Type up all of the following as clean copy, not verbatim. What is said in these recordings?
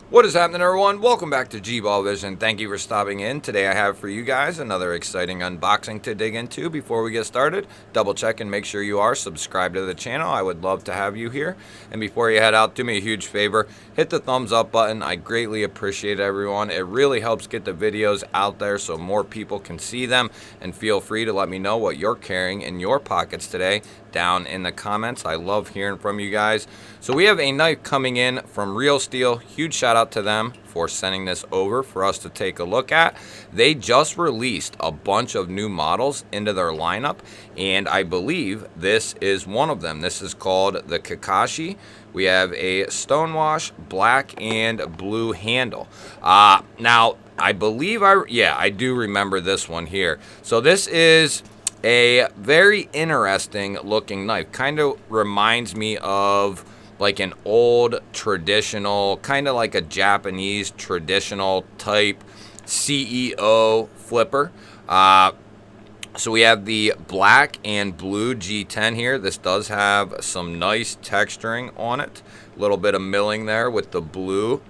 What is happening, everyone? Welcome back to G-Ball Vision. Thank you for stopping in. Today I have for you guys another exciting unboxing to dig into. Before we get started, double check and make sure you are subscribed to the channel. I would love to have you here. And before you head out, do me a huge favor, hit the thumbs up button. I greatly appreciate everyone. It really helps get the videos out there so more people can see them. And feel free to let me know what you're carrying in your pockets today down in the comments. I love hearing from you guys. So we have a knife coming in from Real Steel. Huge shout out to them for sending this over for us to take a look at. They just released a bunch of new models into their lineup, and I believe this is one of them. This is called the Kakashi. We have a stonewash black and blue handle. Now I believe I do remember this one here. So this is a very interesting looking knife. Kind of reminds me of like an old traditional, kind of like a Japanese traditional type CEO flipper. So we have the black and blue G10 here. This does have some nice texturing on it. A little bit of milling there with the blue.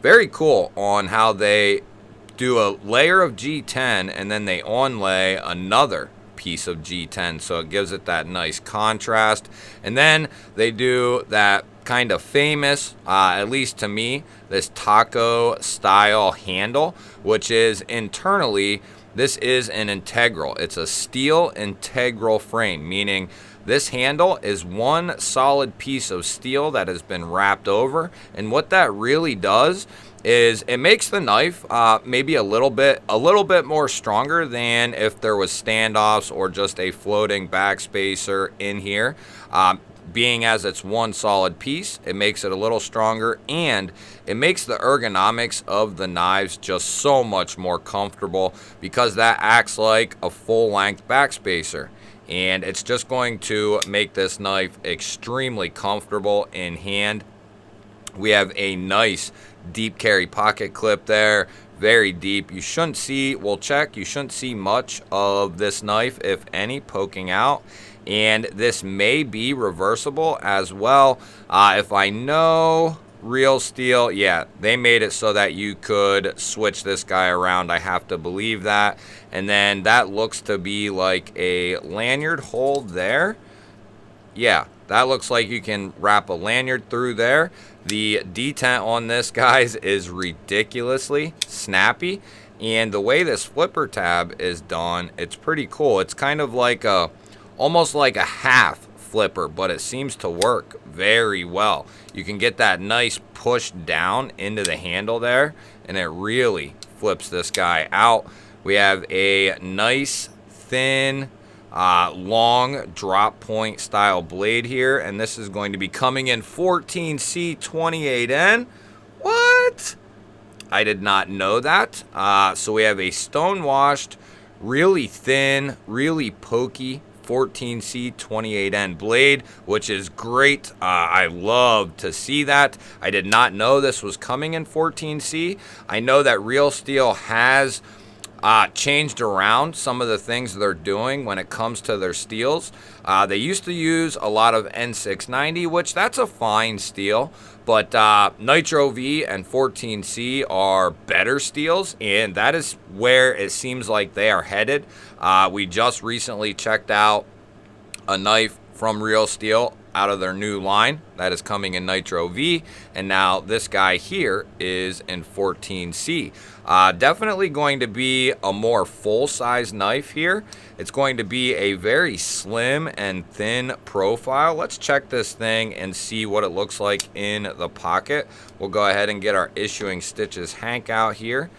Very cool on how they do a layer of G10 and then they onlay another piece of G10, so it gives it that nice contrast. And then they do that kind of famous, at least to me, this taco style handle, which is internally, this is an integral. It's a steel integral frame, meaning this handle is one solid piece of steel that has been wrapped over. And what that really does is it makes the knife maybe a little bit more stronger than if there was standoffs or just a floating backspacer in here. Being as it's one solid piece, it makes it a little stronger, and it makes the ergonomics of the knives just so much more comfortable because that acts like a full-length backspacer. And it's just going to make this knife extremely comfortable in hand. We have a nice deep carry pocket clip there, very deep. You shouldn't see, we'll check, you shouldn't see much of this knife, if any, poking out. And this may be reversible as well. If I know Real Steel, yeah, they made it so that you could switch this guy around. I have to believe that. And then that looks to be like a lanyard hole there. Yeah, that looks like you can wrap a lanyard through there. The detent on this, guys, is ridiculously snappy. And the way this flipper tab is done, it's pretty cool. It's kind of like almost like a half flipper, but it seems to work very well. You can get that nice push down into the handle there, and it really flips this guy out. We have a nice thin long drop point style blade here, and this is going to be coming in 14C28N. What? I did not know that. So we have a stone-washed, really thin, really pokey 14C28N blade, which is great. I love to see that. I did not know this was coming in 14C. I know that Real Steel has changed around some of the things they're doing when it comes to their steels. They used to use a lot of N690, which that's a fine steel, but Nitro V and 14C are better steels, and that is where it seems like they are headed. We just recently checked out a knife from Real Steel out of their new line that is coming in Nitro V, and now this guy here is in 14C. Definitely going to be a more full-size knife here. It's going to be a very slim and thin profile. Let's check this thing and see what it looks like in the pocket. We'll go ahead and get our issuing stitches Hank out here.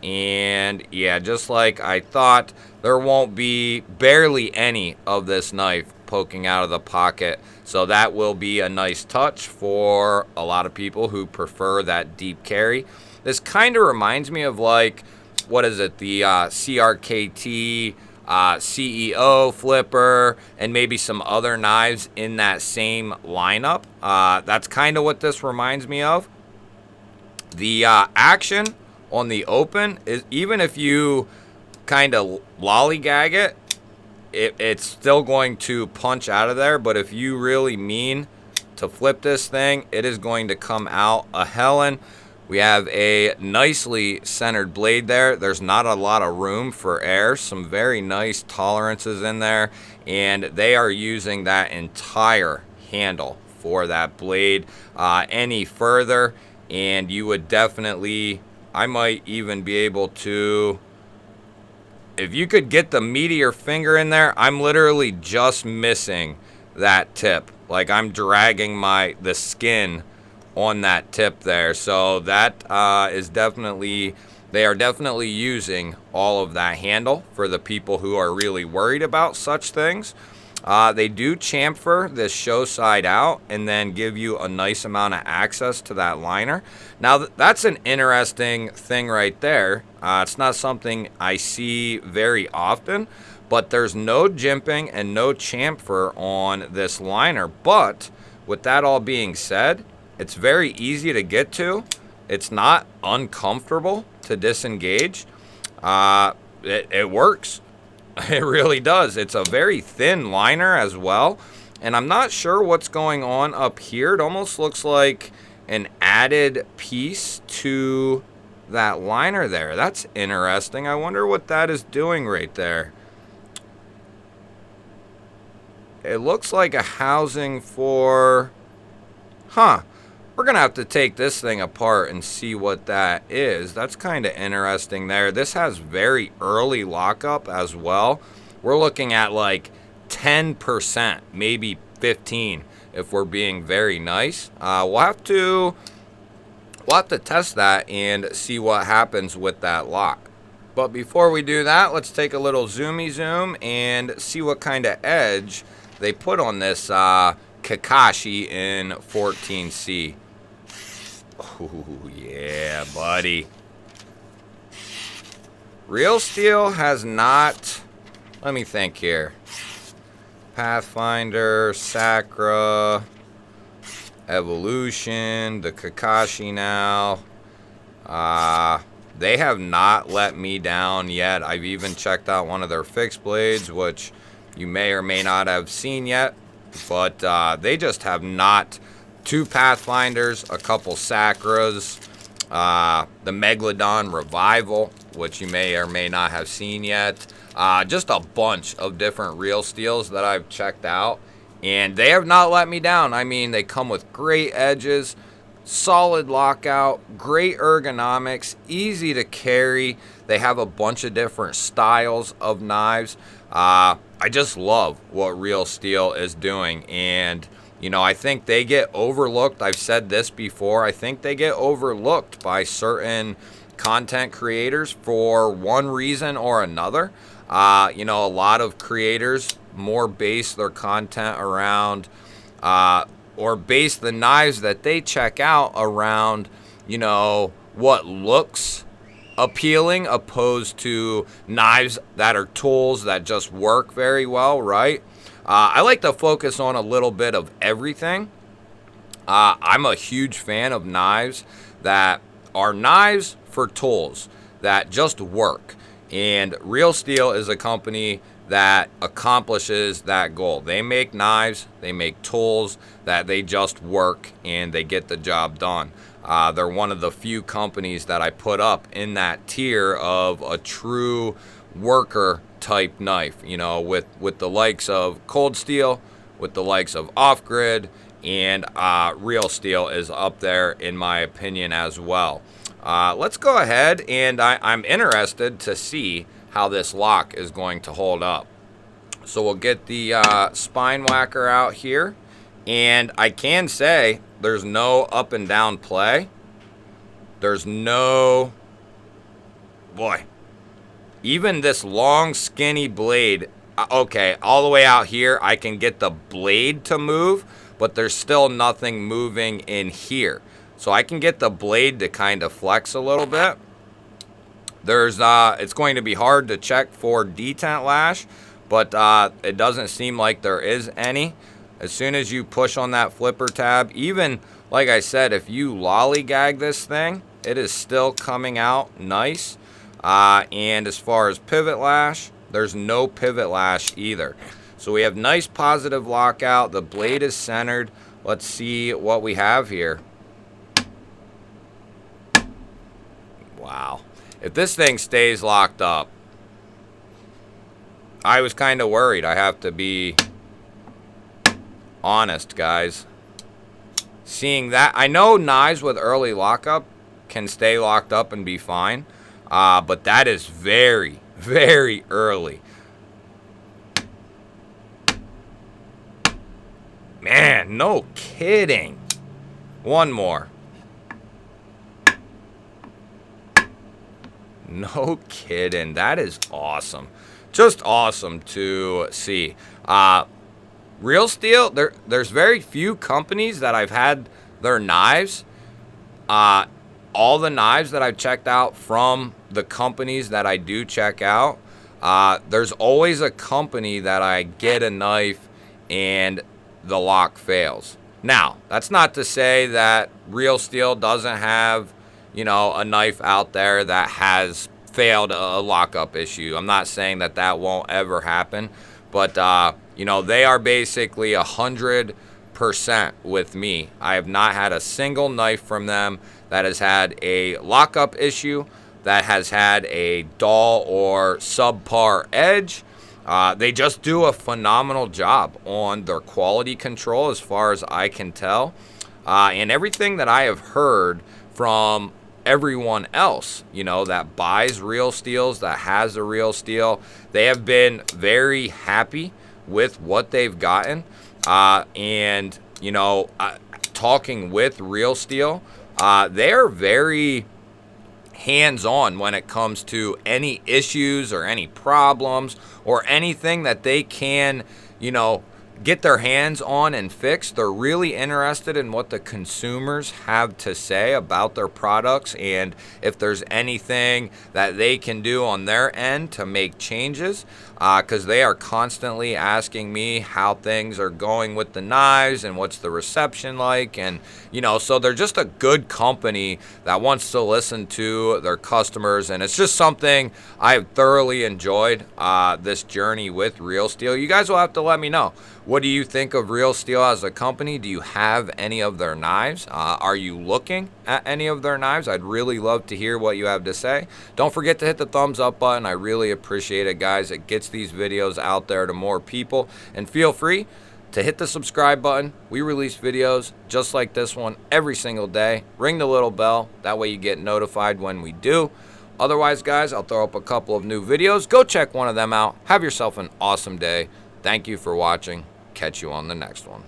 And yeah, just like I thought, there won't be barely any of this knife poking out of the pocket, so that will be a nice touch for a lot of people who prefer that deep carry. This kind of reminds me of, like, what is it, the CRKT CEO flipper, and maybe some other knives in that same lineup. That's kind of what this reminds me of. The action on the open is, even if you kind of lollygag it, it's still going to punch out of there. But if you really mean to flip this thing, it is going to come out a hellin'. We have a nicely centered blade there. There's not a lot of room for air. Some very nice tolerances in there. And they are using that entire handle for that blade. Any further, and you would definitely, I might even be able to, if you could get the meat of your finger in there, I'm literally just missing that tip. Like I'm dragging the skin on that tip there. So that is definitely, they are definitely using all of that handle for the people who are really worried about such things. They do chamfer this show side out and then give you a nice amount of access to that liner. Now that's an interesting thing right there. It's not something I see very often, but there's no jimping and no chamfer on this liner. But with that all being said, it's very easy to get to. It's not uncomfortable to disengage. It works. It really does. It's a very thin liner as well. And I'm not sure what's going on up here. It almost looks like an added piece to that liner there. That's interesting. I wonder what that is doing right there. It looks like a housing for... Huh. We're going to have to take this thing apart and see what that is. That's kind of interesting there. This has very early lockup as well. We're looking at like 10%, maybe 15 if we're being very nice. We'll have to test that and see what happens with that lock. But before we do that, let's take a little zoomy zoom and see what kind of edge they put on this Kakashi in 14C. Oh, yeah, buddy. Real Steel has not... Let me think here. Pathfinder, Sakura, Evolution, the Kakashi now. They have not let me down yet. I've even checked out one of their fixed blades, which you may or may not have seen yet. But they just have not... 2 Pathfinders, a couple Sakuras, the Megalodon Revival, which you may or may not have seen yet. Just a bunch of different Real Steels that I've checked out. And they have not let me down. I mean, they come with great edges, solid lockout, great ergonomics, easy to carry. They have a bunch of different styles of knives. I just love what Real Steel is doing. And... you know, I think they get overlooked. I've said this before. I think they get overlooked by certain content creators for one reason or another. You know, a lot of creators more base their content around or base the knives that they check out around, you know, what looks appealing opposed to knives that are tools that just work very well, right? I like to focus on a little bit of everything. I'm a huge fan of knives that are knives for tools that just work. And Real Steel is a company that accomplishes that goal. They make knives, they make tools that they just work and they get the job done. They're one of the few companies that I put up in that tier of a true worker type knife, you know, with the likes of Cold Steel, with the likes of Off Grid, and Real Steel is up there in my opinion as well. Let's go ahead, and I'm interested to see how this lock is going to hold up. So we'll get the spine whacker out here, and I can say there's no up and down play. There's no, boy, even this long, skinny blade, okay, all the way out here, I can get the blade to move, but there's still nothing moving in here. So I can get the blade to kind of flex a little bit. It's going to be hard to check for detent lash, but it doesn't seem like there is any. As soon as you push on that flipper tab, even, like I said, if you lollygag this thing, it is still coming out nice. And as far as pivot lash, there's no pivot lash either. So we have nice positive lockout. The blade is centered. let's see what we have here. Wow. If this thing stays locked up, I was kind of worried. I have to be honest, guys. Seeing that, I know knives with early lockup can stay locked up and be fine, but that is very, very early. Man, no kidding. One more. No kidding. That is awesome. Just awesome to see. Real steel, there's very few companies that I've had their knives. All the knives that I've checked out from the companies that I do check out, there's always a company that I get a knife and the lock fails. Now, that's not to say that Real Steel doesn't have, you know, a knife out there that has failed a lockup issue. I'm not saying that that won't ever happen, but you know, they are basically 100% with me. I have not had a single knife from them that has had a lockup issue, that has had a dull or subpar edge. They just do a phenomenal job on their quality control as far as I can tell. And everything that I have heard from everyone else, you know, that buys Real Steels, that has a Real Steel, they have been very happy with what they've gotten. And, you know, talking with Real Steel, they're very hands-on when it comes to any issues or any problems or anything that they can, you know, get their hands on and fix. They're really interested in what the consumers have to say about their products, and if there's anything that they can do on their end to make changes, because they are constantly asking me how things are going with the knives and what's the reception like. And, you know, so they're just a good company that wants to listen to their customers, and it's just something I've thoroughly enjoyed, this journey with Real Steel. You guys will have to let me know. What do you think of Real Steel as a company? Do you have any of their knives? Are you looking at any of their knives? I'd really love to hear what you have to say. Don't forget to hit the thumbs up button. I really appreciate it, guys. It gets these videos out there to more people. And feel free to hit the subscribe button. We release videos just like this one every single day. Ring the little bell. That way you get notified when we do. Otherwise, guys, I'll throw up a couple of new videos. Go check one of them out. Have yourself an awesome day. Thank you for watching. Catch you on the next one.